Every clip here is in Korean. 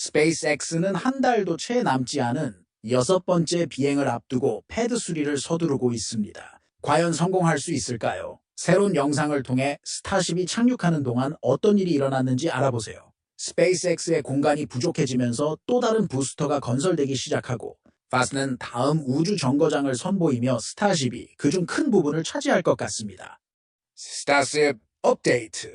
스페이스X는 한 달도 채 남지 않은 6번째 비행을 앞두고 패드 수리를 서두르고 있습니다. 과연 성공할 수 있을까요? 새로운 영상을 통해 스타쉽이 착륙하는 동안 어떤 일이 일어났는지 알아보세요. 스페이스X의 공간이 부족해지면서 또 다른 부스터가 건설되기 시작하고 파스는 다음 우주 정거장을 선보이며 스타쉽이 그중 큰 부분을 차지할 것 같습니다. 스타쉽 업데이트.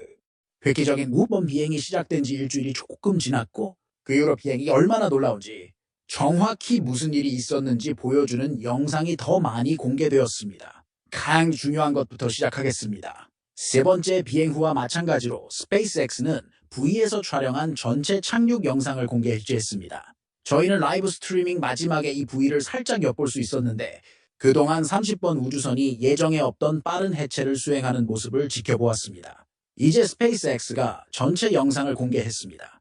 획기적인 무번 비행이 시작된 지 일주일이 조금 지났고 그 이후로 비행이 얼마나 놀라운지 정확히 무슨 일이 있었는지 보여주는 영상이 더 많이 공개되었습니다. 가장 중요한 것부터 시작하겠습니다. 세 번째 비행 후와 마찬가지로 스페이스X는 V에서 촬영한 전체 착륙 영상을 공개했습니다. 저희는 라이브 스트리밍 마지막에 이 V를 살짝 엿볼 수 있었는데 그동안 30번 우주선이 예정에 없던 빠른 해체를 수행하는 모습을 지켜보았습니다. 이제 스페이스X가 전체 영상을 공개했습니다.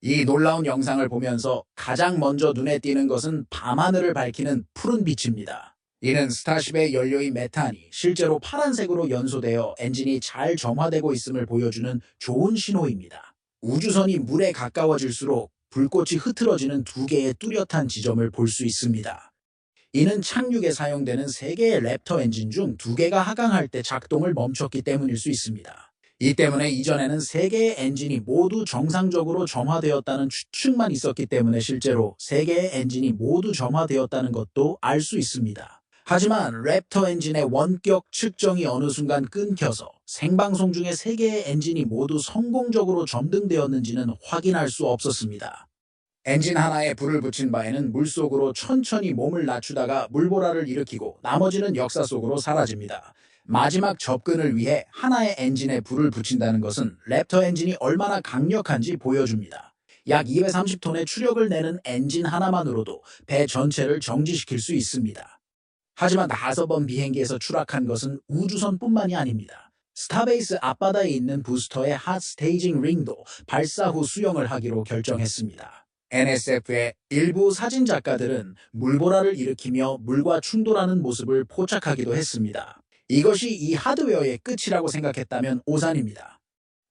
이 놀라운 영상을 보면서 가장 먼저 눈에 띄는 것은 밤하늘을 밝히는 푸른 빛입니다. 이는 스타쉽의 연료인 메탄이 실제로 파란색으로 연소되어 엔진이 잘 점화되고 있음을 보여주는 좋은 신호입니다. 우주선이 물에 가까워질수록 불꽃이 흐트러지는 두 개의 뚜렷한 지점을 볼 수 있습니다. 이는 착륙에 사용되는 3개의 랩터 엔진 중 2개가 하강할 때 작동을 멈췄기 때문일 수 있습니다. 이 때문에 이전에는 3개의 엔진이 모두 정상적으로 점화되었다는 추측만 있었기 때문에 실제로 3개의 엔진이 모두 점화되었다는 것도 알 수 있습니다. 하지만 랩터 엔진의 원격 측정이 어느 순간 끊겨서 생방송 중에 3개의 엔진이 모두 성공적으로 점등되었는지는 확인할 수 없었습니다. 엔진 하나에 불을 붙인 바에는 물속으로 천천히 몸을 낮추다가 물보라를 일으키고 나머지는 역사 속으로 사라집니다. 마지막 접근을 위해 하나의 엔진에 불을 붙인다는 것은 랩터 엔진이 얼마나 강력한지 보여줍니다. 약 230톤의 추력을 내는 엔진 하나만으로도 배 전체를 정지시킬 수 있습니다. 하지만 5번 비행기에서 추락한 것은 우주선뿐만이 아닙니다. 스타베이스 앞바다에 있는 부스터의 핫 스테이징 링도 발사 후 수영을 하기로 결정했습니다. NSF의 일부 사진작가들은 물보라를 일으키며 물과 충돌하는 모습을 포착하기도 했습니다. 이것이 이 하드웨어의 끝이라고 생각했다면 오산입니다.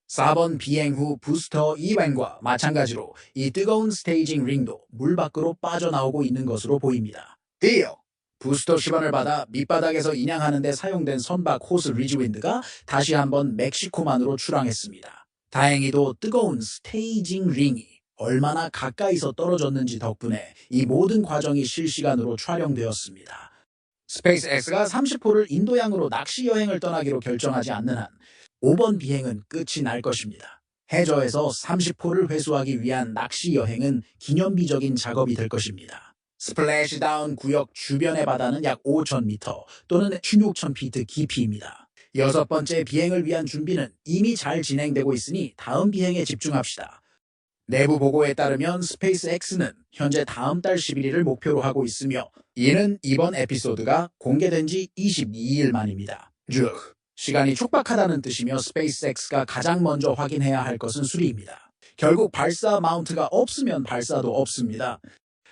4번 비행 후 부스터 이완과 마찬가지로 이 뜨거운 스테이징 링도 물 밖으로 빠져나오고 있는 것으로 보입니다. 드디어 부스터 시번을 받아 밑바닥에서 인양하는 데 사용된 선박 호스 리즈윈드가 다시 한번 멕시코만으로 출항했습니다. 다행히도 뜨거운 스테이징 링이 얼마나 가까이서 떨어졌는지 덕분에 이 모든 과정이 실시간으로 촬영되었습니다. 스페이스X가 30호를 인도양으로 낚시 여행을 떠나기로 결정하지 않는 한 5번 비행은 끝이 날 것입니다. 해저에서 30호를 회수하기 위한 낚시 여행은 기념비적인 작업이 될 것입니다. 스플래시다운 구역 주변의 바다는 약 5,000m 또는 16,000피트 깊이입니다. 6번째 비행을 위한 준비는 이미 잘 진행되고 있으니 다음 비행에 집중합시다. 내부 보고에 따르면 스페이스X는 현재 다음 달 11일을 목표로 하고 있으며 이는 이번 에피소드가 공개된 지 22일 만입니다. 시간이 촉박하다는 뜻이며 스페이스X가 가장 먼저 확인해야 할 것은 수리입니다. 결국 발사 마운트가 없으면 발사도 없습니다.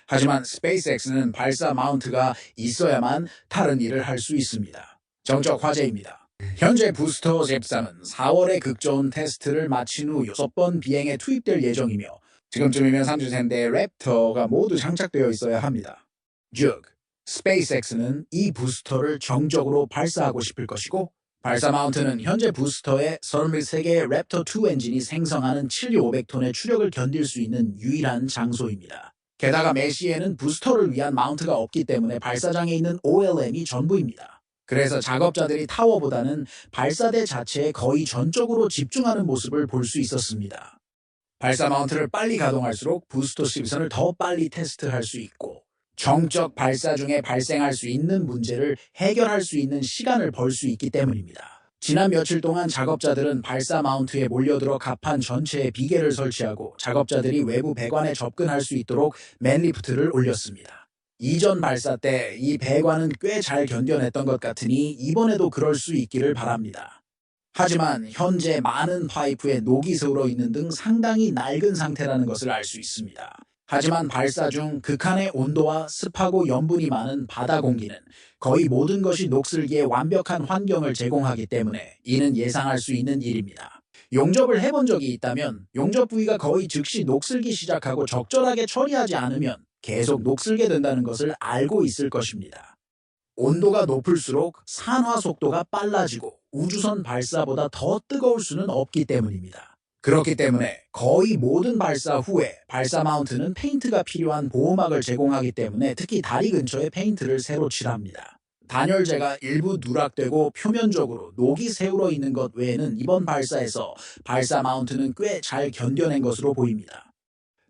하지만 스페이스X는 발사 마운트가 있어야만 다른 일을 할 수 있습니다. 정적 화제입니다. 현재 부스터 잽3은 4월에 극저온 테스트를 마친 후 6번 비행에 투입될 예정이며 지금쯤이면 3주세인데 랩터가 모두 장착되어 있어야 합니다. 즉, 스페이스X는 이 부스터를 정적으로 발사하고 싶을 것이고 발사 마운트는 현재 부스터의 33개의 랩터2 엔진이 생성하는 7,500톤의 추력을 견딜 수 있는 유일한 장소입니다. 게다가 메시에는 부스터를 위한 마운트가 없기 때문에 발사장에 있는 OLM이 전부입니다. 그래서 작업자들이 타워보다는 발사대 자체에 거의 전적으로 집중하는 모습을 볼 수 있었습니다. 발사 마운트를 빨리 가동할수록 부스터 시선을 더 빨리 테스트할 수 있고 정적 발사 중에 발생할 수 있는 문제를 해결할 수 있는 시간을 벌 수 있기 때문입니다. 지난 며칠 동안 작업자들은 발사 마운트에 몰려들어 갑판 전체에 비계를 설치하고 작업자들이 외부 배관에 접근할 수 있도록 맨리프트를 올렸습니다. 이전 발사 때 이 배관은 꽤 잘 견뎌냈던 것 같으니 이번에도 그럴 수 있기를 바랍니다. 하지만 현재 많은 파이프에 녹이 스물어 있는 등 상당히 낡은 상태라는 것을 알 수 있습니다. 하지만 발사 중 극한의 온도와 습하고 염분이 많은 바다 공기는 거의 모든 것이 녹슬기에 완벽한 환경을 제공하기 때문에 이는 예상할 수 있는 일입니다. 용접을 해본 적이 있다면 용접 부위가 거의 즉시 녹슬기 시작하고 적절하게 처리하지 않으면 계속 녹슬게 된다는 것을 알고 있을 것입니다. 온도가 높을수록 산화 속도가 빨라지고 우주선 발사보다 더 뜨거울 수는 없기 때문입니다. 그렇기 때문에 거의 모든 발사 후에 발사 마운트는 페인트가 필요한 보호막을 제공하기 때문에 특히 다리 근처에 페인트를 새로 칠합니다. 단열재가 일부 누락되고 표면적으로 녹이 새울어 있는 것 외에는 이번 발사에서 발사 마운트는 꽤 잘 견뎌낸 것으로 보입니다.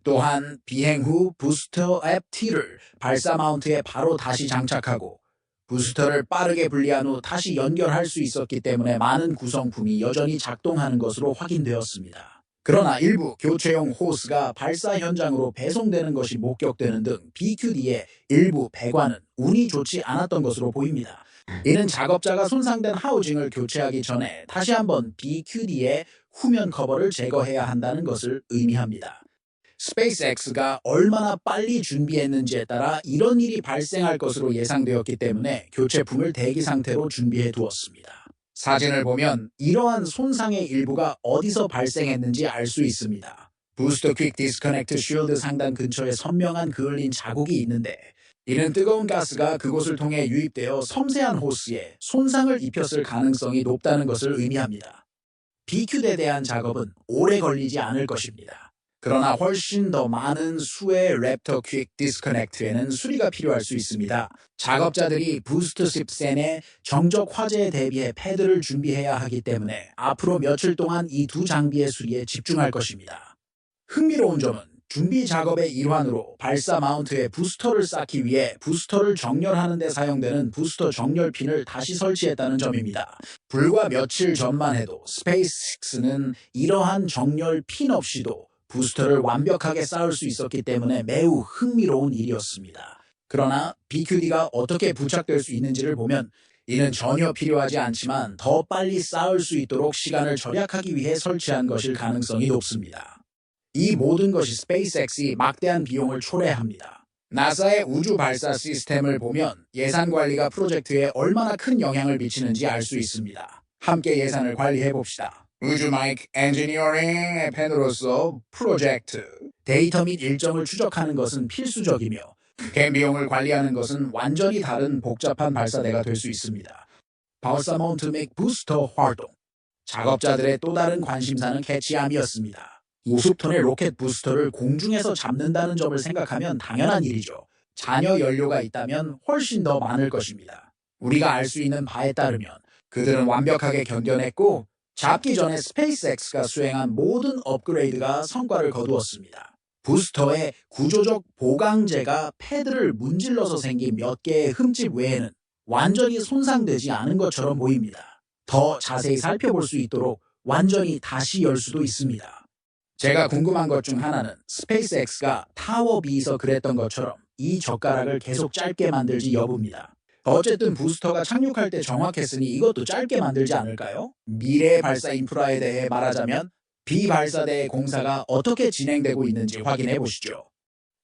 또한 비행 후 부스터 FT를 발사 마운트에 바로 다시 장착하고 부스터를 빠르게 분리한 후 다시 연결할 수 있었기 때문에 많은 구성품이 여전히 작동하는 것으로 확인되었습니다. 그러나 일부 교체용 호스가 발사 현장으로 배송되는 것이 목격되는 등 BQD의 일부 배관은 운이 좋지 않았던 것으로 보입니다. 이는 작업자가 손상된 하우징을 교체하기 전에 다시 한번 BQD의 후면 커버를 제거해야 한다는 것을 의미합니다. 스페이스X가 얼마나 빨리 준비했는지에 따라 이런 일이 발생할 것으로 예상되었기 때문에 교체품을 대기 상태로 준비해 두었습니다. 사진을 보면 이러한 손상의 일부가 어디서 발생했는지 알 수 있습니다. 부스터 퀵 디스커넥트 쉴드 상단 근처에 선명한 그을린 자국이 있는데 이는 뜨거운 가스가 그곳을 통해 유입되어 섬세한 호스에 손상을 입혔을 가능성이 높다는 것을 의미합니다. BQD에 대한 작업은 오래 걸리지 않을 것입니다. 그러나 훨씬 더 많은 수의 랩터 퀵 디스커넥트에는 수리가 필요할 수 있습니다. 작업자들이 부스트 칩센의 정적 화재에 대비해 패드를 준비해야 하기 때문에 앞으로 며칠 동안 이 두 장비의 수리에 집중할 것입니다. 흥미로운 점은 준비 작업의 일환으로 발사 마운트에 부스터를 쌓기 위해 부스터를 정렬하는 데 사용되는 부스터 정렬 핀을 다시 설치했다는 점입니다. 불과 며칠 전만 해도 스페이스X는 이러한 정렬 핀 없이도 부스터를 완벽하게 쌓을 수 있었기 때문에 매우 흥미로운 일이었습니다. 그러나 BQD가 어떻게 부착될 수 있는지를 보면 이는 전혀 필요하지 않지만 더 빨리 쌓을 수 있도록 시간을 절약하기 위해 설치한 것일 가능성이 높습니다. 이 모든 것이 스페이스X이 막대한 비용을 초래합니다. 나사의 우주 발사 시스템을 보면 예산 관리가 프로젝트에 얼마나 큰 영향을 미치는지 알 수 있습니다. 함께 예산을 관리해 봅시다. 우주 마이크 엔지니어링의 팬으로서 프로젝트 데이터 및 일정을 추적하는 것은 필수적이며 개인 비용을 관리하는 것은 완전히 다른 복잡한 발사대가 될 수 있습니다. 발사 마운트 및 부스터 활동 작업자들의 또 다른 관심사는 캐치함이었습니다. 50톤의 로켓 부스터를 공중에서 잡는다는 점을 생각하면 당연한 일이죠. 잔여 연료가 있다면 훨씬 더 많을 것입니다. 우리가 알 수 있는 바에 따르면 그들은 완벽하게 견뎌냈고 잡기 전에 스페이스X가 수행한 모든 업그레이드가 성과를 거두었습니다. 부스터의 구조적 보강재가 패드를 문질러서 생긴 몇 개의 흠집 외에는 완전히 손상되지 않은 것처럼 보입니다. 더 자세히 살펴볼 수 있도록 완전히 다시 열 수도 있습니다. 제가 궁금한 것 중 하나는 스페이스X가 타워 B에서 그랬던 것처럼 이 젓가락을 계속 짧게 만들지 여부입니다. 어쨌든 부스터가 착륙할 때 정확했으니 이것도 짧게 만들지 않을까요? 미래 발사 인프라에 대해 말하자면 비발사대의 공사가 어떻게 진행되고 있는지 확인해 보시죠.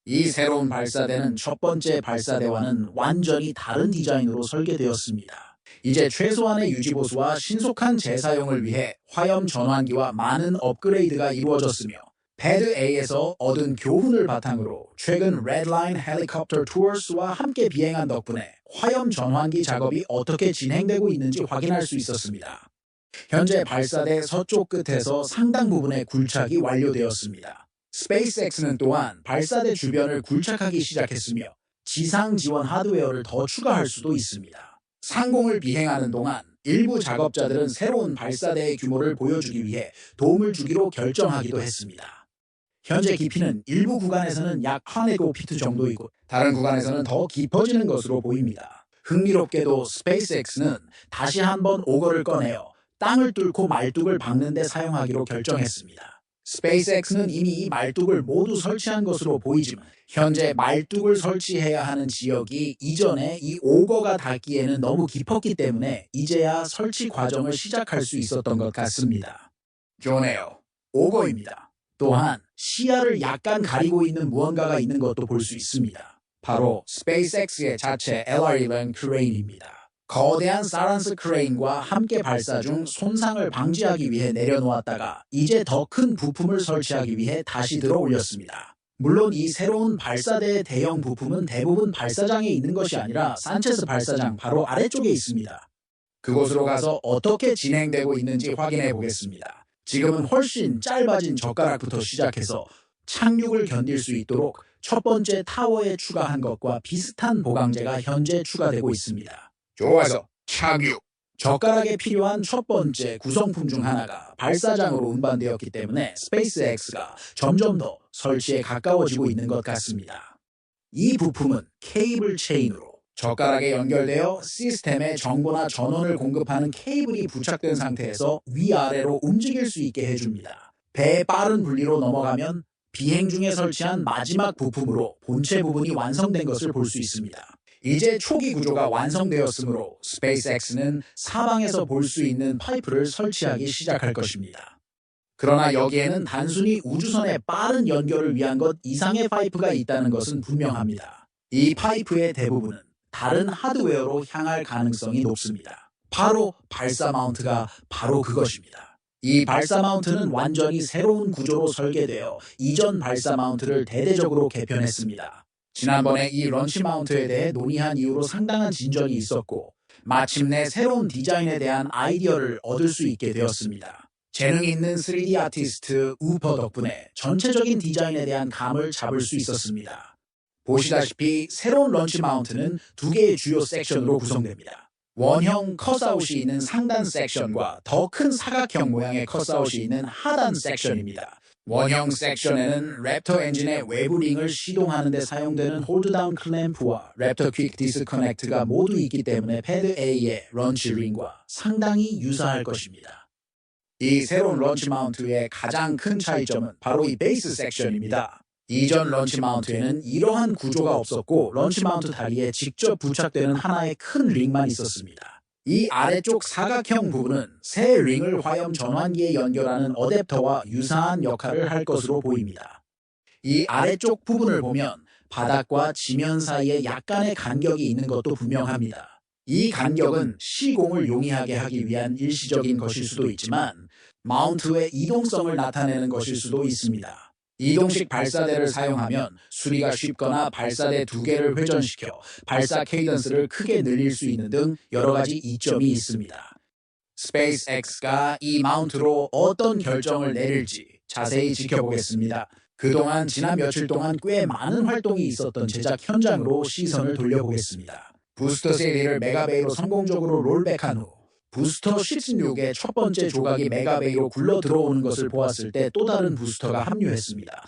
이 새로운 발사대는 첫 번째 발사대와는 완전히 다른 디자인으로 설계되었습니다. 이제 최소한의 유지보수와 신속한 재사용을 위해 화염 전환기와 많은 업그레이드가 이루어졌으며 패드 A에서 얻은 교훈을 바탕으로 최근 레드라인 헬리콥터 투어스와 함께 비행한 덕분에 화염 전환기 작업이 어떻게 진행되고 있는지 확인할 수 있었습니다. 현재 발사대 서쪽 끝에서 상당 부분의 굴착이 완료되었습니다. 스페이스X는 또한 발사대 주변을 굴착하기 시작했으며 지상 지원 하드웨어를 더 추가할 수도 있습니다. 상공을 비행하는 동안 일부 작업자들은 새로운 발사대의 규모를 보여주기 위해 도움을 주기로 결정하기도 했습니다. 현재 깊이는 일부 구간에서는 약 1,000피트 정도이고 다른 구간에서는 더 깊어지는 것으로 보입니다. 흥미롭게도 스페이스X는 다시 한번 오거를 꺼내어 땅을 뚫고 말뚝을 박는 데 사용하기로 결정했습니다. 스페이스X는 이미 이 말뚝을 모두 설치한 것으로 보이지만 현재 말뚝을 설치해야 하는 지역이 이전에 이 오거가 닿기에는 너무 깊었기 때문에 이제야 설치 과정을 시작할 수 있었던 것 같습니다. 좋네요. 오거입니다. 또한 시야를 약간 가리고 있는 무언가가 있는 것도 볼 수 있습니다. 바로 스페이스X의 자체 LR-11 크레인입니다. 거대한 사란스 크레인과 함께 발사 중 손상을 방지하기 위해 내려놓았다가 이제 더 큰 부품을 설치하기 위해 다시 들어 올렸습니다. 물론 이 새로운 발사대의 대형 부품은 대부분 발사장에 있는 것이 아니라 산체스 발사장 바로 아래쪽에 있습니다. 그곳으로 가서 어떻게 진행되고 있는지 확인해 보겠습니다. 지금은 훨씬 짧아진 젓가락부터 시작해서 착륙을 견딜 수 있도록 첫 번째 타워에 추가한 것과 비슷한 보강재가 현재 추가되고 있습니다. 좋아서 착륙. 젓가락에 필요한 첫 번째 구성품 중 하나가 발사장으로 운반되었기 때문에 스페이스X가 점점 더 설치에 가까워지고 있는 것 같습니다. 이 부품은 케이블 체인으로 젓가락에 연결되어 시스템에 정보나 전원을 공급하는 케이블이 부착된 상태에서 위아래로 움직일 수 있게 해줍니다. 배의 빠른 분리로 넘어가면 비행 중에 설치한 마지막 부품으로 본체 부분이 완성된 것을 볼 수 있습니다. 이제 초기 구조가 완성되었으므로 스페이스X는 사방에서 볼 수 있는 파이프를 설치하기 시작할 것입니다. 그러나 여기에는 단순히 우주선의 빠른 연결을 위한 것 이상의 파이프가 있다는 것은 분명합니다. 이 파이프의 대부분은 다른 하드웨어로 향할 가능성이 높습니다. 바로 발사 마운트가 바로 그것입니다. 이 발사 마운트는 완전히 새로운 구조로 설계되어 이전 발사 마운트를 대대적으로 개편했습니다. 지난번에 이 런치 마운트에 대해 논의한 이후로 상당한 진전이 있었고 마침내 새로운 디자인에 대한 아이디어를 얻을 수 있게 되었습니다. 재능 있는 3D 아티스트 우퍼 덕분에 전체적인 디자인에 대한 감을 잡을 수 있었습니다. 보시다시피 새로운 런치 마운트는 두 개의 주요 섹션으로 구성됩니다. 원형 컷아웃이 있는 상단 섹션과 더 큰 사각형 모양의 컷아웃이 있는 하단 섹션입니다. 원형 섹션에는 랩터 엔진의 외부 링을 시동하는 데 사용되는 홀드다운 클램프와 랩터 퀵 디스커넥트가 모두 있기 때문에 패드 A의 런치 링과 상당히 유사할 것입니다. 이 새로운 런치 마운트의 가장 큰 차이점은 바로 이 베이스 섹션입니다. 이전 런치 마운트에는 이러한 구조가 없었고 런치 마운트 다리에 직접 부착되는 하나의 큰 링만 있었습니다. 이 아래쪽 사각형 부분은 새 링을 화염 전환기에 연결하는 어댑터와 유사한 역할을 할 것으로 보입니다. 이 아래쪽 부분을 보면 바닥과 지면 사이에 약간의 간격이 있는 것도 분명합니다. 이 간격은 시공을 용이하게 하기 위한 일시적인 것일 수도 있지만 마운트의 이동성을 나타내는 것일 수도 있습니다. 이동식 발사대를 사용하면 수리가 쉽거나 발사대 두 개를 회전시켜 발사 케이던스를 크게 늘릴 수 있는 등 여러 가지 이점이 있습니다. 스페이스X가 이 마운트로 어떤 결정을 내릴지 자세히 지켜보겠습니다. 그동안 지난 며칠 동안 꽤 많은 활동이 있었던 제작 현장으로 시선을 돌려보겠습니다. 부스터 세리를 메가베이로 성공적으로 롤백한 후 부스터 16의 첫 번째 조각이 메가베이로 굴러 들어오는 것을 보았을 때 또 다른 부스터가 합류했습니다.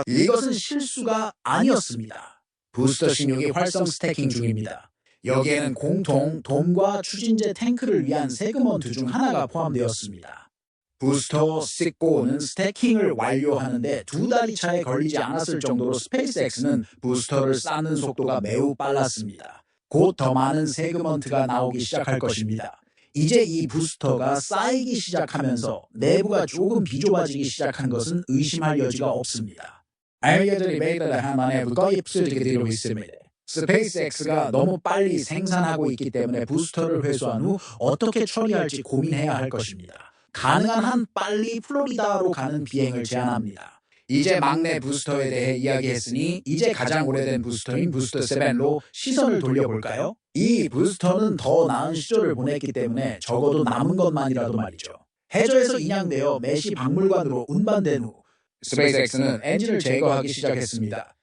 이것은 실수가 아니었습니다. 부스터 16이 활성 스태킹 중입니다. 여기에는 공통 돔과 추진제 탱크를 위한 세그먼트 중 하나가 포함되었습니다. 부스터 16는 스태킹을 완료하는데 두 달이 차에 걸리지 않았을 정도로 스페이스X는 부스터를 쌓는 속도가 매우 빨랐습니다. 곧 더 많은 세그먼트가 나오기 시작할 것입니다. 이제 이 부스터가 쌓이기 시작하면서 내부가 조금 비좁아지기 시작한 것은 의심할 여지가 없습니다. 알게들이 매달 한 만에 거의 부서지게 되고 있습니다. 스페이스X가 너무 빨리 생산하고 있기 때문에 부스터를 회수한 후 어떻게 처리할지 고민해야 할 것입니다. 가능한 한 빨리 플로리다로 가는 비행을 제안합니다. 이제 막내 부스터에 대해 이야기했으니 이제 가장 오래된 부스터인 부스터 7로 시선을 돌려볼까요? 이 부스터는 더 나은 시절을 보냈기 때문에 적어도 남은 것만이라도 말이죠. 해저에서 인양되어 메시 박물관으로 운반된 후 스페이스X는 엔진을 제거하기 시작했습니다.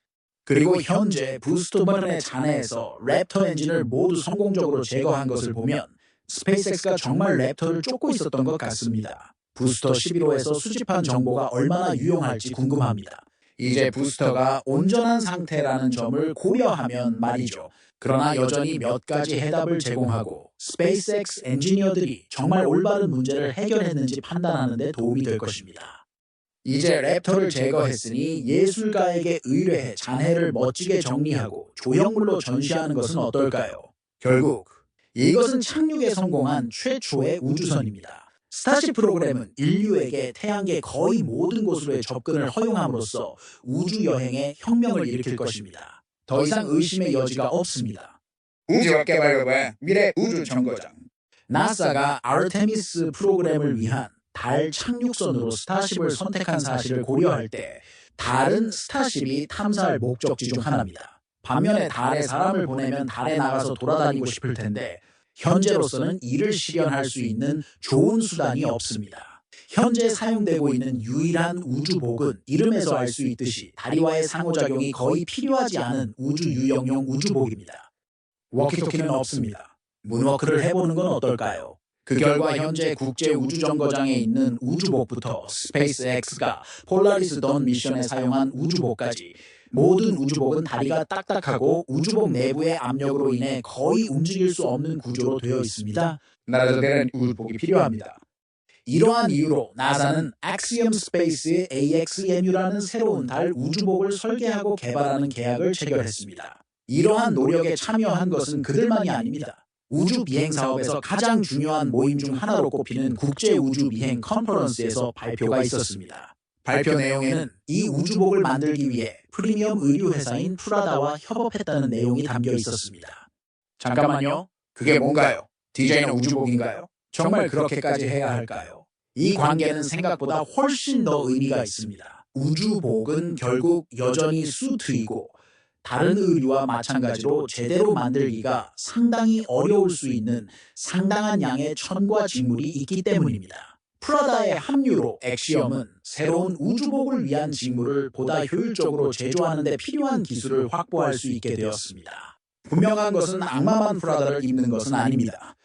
그리고 현재 부스터 버튼의 잔해에서 랩터 엔진을 모두 성공적으로 제거한 것을 보면 스페이스X가 정말 랩터를 쫓고 있었던 것 같습니다. 부스터 11호에서 수집한 정보가 얼마나 유용할지 궁금합니다. 이제 부스터가 온전한 상태라는 점을 고려하면 말이죠. 그러나 여전히 몇 가지 해답을 제공하고 스페이스X 엔지니어들이 정말 올바른 문제를 해결했는지 판단하는 데 도움이 될 것입니다. 이제 랩터를 제거했으니 예술가에게 의뢰해 잔해를 멋지게 정리하고 조형물로 전시하는 것은 어떨까요? 결국 이것은 착륙에 성공한 최초의 우주선입니다. 스타쉽 프로그램은 인류에게 태양계 거의 모든 곳으로의 접근을 허용함으로써 우주 여행에 혁명을 일으킬 것입니다. 더 이상 의심의 여지가 없습니다. 우주개발과 미래 우주정거장. 나사가 아르테미스 프로그램을 위한 달 착륙선으로 스타쉽을 선택한 사실을 고려할 때 달은 스타쉽이 탐사할 목적지 중 하나입니다. 반면에 달에 사람을 보내면 달에 나가서 돌아다니고 싶을 텐데 현재로서는 이를 실현할 수 있는 좋은 수단이 없습니다. 현재 사용되고 있는 유일한 우주복은 이름에서 알 수 있듯이 다리와의 상호작용이 거의 필요하지 않은 우주 유영용 우주복입니다. 워키토키는 없습니다. 문워크를 해보는 건 어떨까요? 그 결과 현재 국제우주정거장에 있는 우주복부터 스페이스X가 폴라리스 던 미션에 사용한 우주복까지 모든 우주복은 다리가 딱딱하고 우주복 내부의 압력으로 인해 거의 움직일 수 없는 구조로 되어 있습니다. 나라도 되는 우주복이 필요합니다. 이러한 이유로 나사는 Axiom Space의 AXMU라는 새로운 달 우주복을 설계하고 개발하는 계약을 체결했습니다. 이러한 노력에 참여한 것은 그들만이 아닙니다. 우주 비행 사업에서 가장 중요한 모임 중 하나로 꼽히는 국제 우주 비행 컨퍼런스에서 발표가 있었습니다. 발표 내용에는 이 우주복을 만들기 위해 프리미엄 의류 회사인 프라다와 협업했다는 내용이 담겨 있었습니다. 잠깐만요. 그게 뭔가요? DJ는 우주복인가요? 정말 그렇게까지 해야 할까요? 이 관계는 생각보다 훨씬 더 의미가 있습니다. 우주복은 결국 여전히 수트이고 다른 의류와 마찬가지로 제대로 만들기가 상당히 어려울 수 있는 상당한 양의 천과 직물이 있기 때문입니다. 프라다의 합류로 엑시엄은 새로운 우주복을 위한 직물을 보다 효율적으로 제조하는 데 필요한 기술을 확보할 수 있게 되었습니다. 분명한 것은 악마만 프라다를 입는 것은 아닙니다.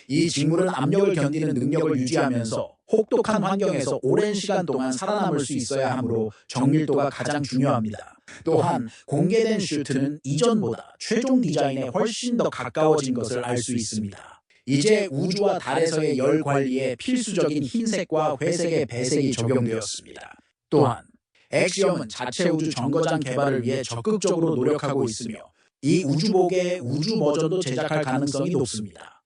이 직물은 압력을 견디는 능력을 유지하면서 혹독한 환경에서 오랜 시간 동안 살아남을 수 있어야 하므로 정밀도가 가장 중요합니다. 또한 공개된 슈트는 이전보다 최종 디자인에 훨씬 더 가까워진 것을 알 수 있습니다. 이제 우주와 달에서의 열 관리에 필수적인 흰색과 회색의 배색이 적용되었습니다. 또한 엑시엄은 자체 우주 정거장 개발을 위해 적극적으로 노력하고 있으며 이 우주복의 우주 버전도 제작할 가능성이 높습니다.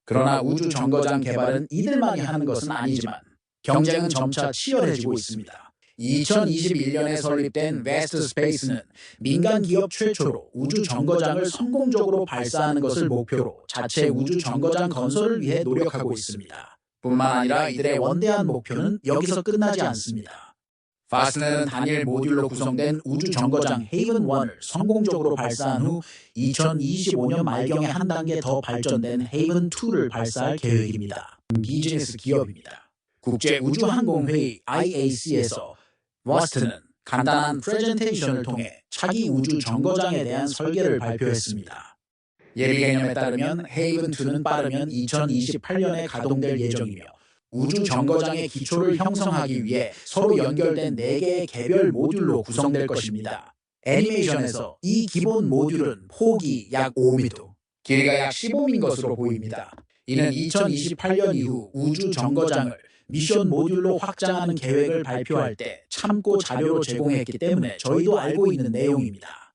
그러나 우주 정거장 개발은 이들만이 하는 것은 아니지만 경쟁은 점차 치열해지고 있습니다. 2021년에 설립된 웨스트 스페이스는 민간 기업 최초로 우주 정거장을 성공적으로 발사하는 것을 목표로 자체 우주 정거장 건설을 위해 노력하고 있습니다. 뿐만 아니라 이들의 원대한 목표는 여기서 끝나지 않습니다. 파스트는 단일 모듈로 구성된 우주 정거장 헤이븐 1을 성공적으로 발사한 후 2025년 말경에 한 단계 더 발전된 헤이븐 2를 발사할 계획입니다. 비즈니스 기업입니다. 국제우주항공회의 IAC에서 워스트는 간단한 프레젠테이션을 통해 차기 우주 정거장에 대한 설계를 발표했습니다. 예비 개념에 따르면 헤이븐2는 빠르면 2028년에 가동될 예정이며 우주 정거장의 기초를 형성하기 위해 서로 연결된 4개의 개별 모듈로 구성될 것입니다. 애니메이션에서 이 기본 모듈은 폭이 약 5m, 길이가 약 15m인 것으로 보입니다. 이는 2028년 이후 우주 정거장을 미션 모듈로 확장하는 계획을 발표할 때 참고 자료로 제공했기 때문에 저희도 알고 있는 내용입니다.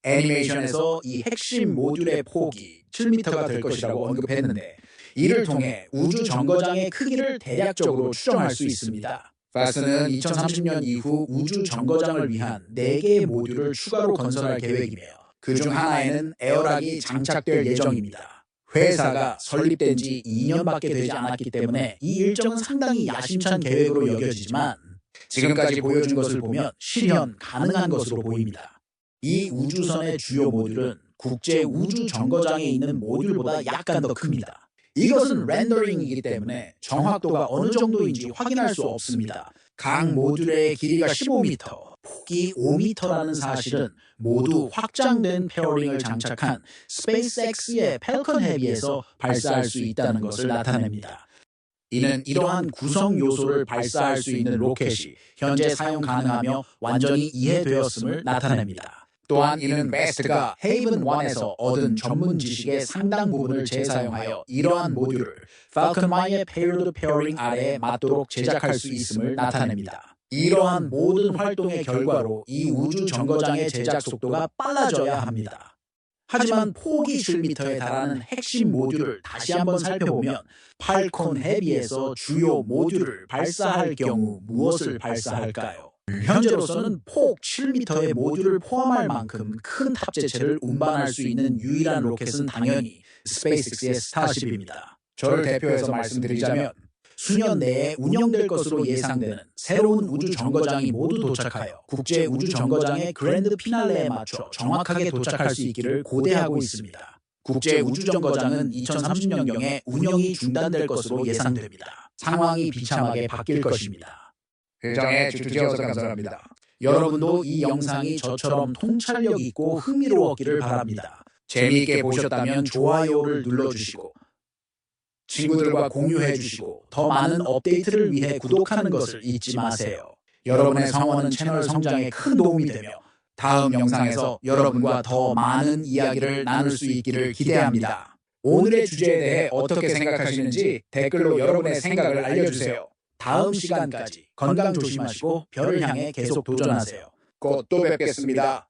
애니메이션에서 이 핵심 모듈의 폭이 7m가 될 것이라고 언급했는데 이를 통해 우주 정거장의 크기를 대략적으로 추정할 수 있습니다. 파스는 2030년 이후 우주 정거장을 위한 4개의 모듈을 추가로 건설할 계획이며 그중 하나에는 에어락이 장착될 예정입니다. 회사가 설립된 지 2년밖에 되지 않았기 때문에 이 일정은 상당히 야심찬 계획으로 여겨지지만 지금까지 보여준 것을 보면 실현 가능한 것으로 보입니다. 이 우주선의 주요 모듈은 국제 우주 정거장에 있는 모듈보다 약간 더 큽니다. 이것은 렌더링이기 때문에 정확도가 어느 정도인지 확인할 수 없습니다. 각 모듈의 길이가 15m, 폭이 5m라는 사실은 모두 확장된 페어링을 장착한 스페이스X의 펠컨 헤비에서 발사할 수 있다는 것을 나타냅니다. 이는 이러한 구성 요소를 발사할 수 있는 로켓이 현재 사용 가능하며 완전히 이해되었음을 나타냅니다. 또한 이는 베스트가 헤이븐 1에서 얻은 전문 지식의 상당 부분을 재사용하여 이러한 모듈을 팔컨 9의 페이로드 페어링 아래에 맞도록 제작할 수 있음을 나타냅니다. 이러한 모든 활동의 결과로 이 우주 정거장의 제작 속도가 빨라져야 합니다. 하지만 폭이 7m에 달하는 핵심 모듈을 다시 한번 살펴보면 팔콘 헤비에서 주요 모듈을 발사할 경우 무엇을 발사할까요? 현재로서는 폭 7m의 모듈을 포함할 만큼 큰 탑재체를 운반할 수 있는 유일한 로켓은 당연히 스페이스X의 스타쉽입니다. 저를 대표해서 말씀드리자면 수년 내에 운영될 것으로 예상되는 새로운 우주 정거장이 모두 도착하여 국제 우주 정거장의 그랜드 피날레에 맞춰 정확하게 도착할 수 있기를 고대하고 있습니다. 국제 우주 정거장은 2030년경에 운영이 중단될 것으로 예상됩니다. 상황이 비참하게 바뀔 것입니다. 회장에 주주지어서 감사합니다. 여러분도 이 영상이 저처럼 통찰력 있고 흥미로웠기를 바랍니다. 재미있게 보셨다면 좋아요를 눌러주시고 친구들과 공유해주시고 더 많은 업데이트를 위해 구독하는 것을 잊지 마세요. 여러분의 성원은 채널 성장에 큰 도움이 되며 다음 영상에서 여러분과 더 많은 이야기를 나눌 수 있기를 기대합니다. 오늘의 주제에 대해 어떻게 생각하시는지 댓글로 여러분의 생각을 알려주세요. 다음 시간까지 건강 조심하시고 별을 향해 계속 도전하세요. 곧 또 뵙겠습니다.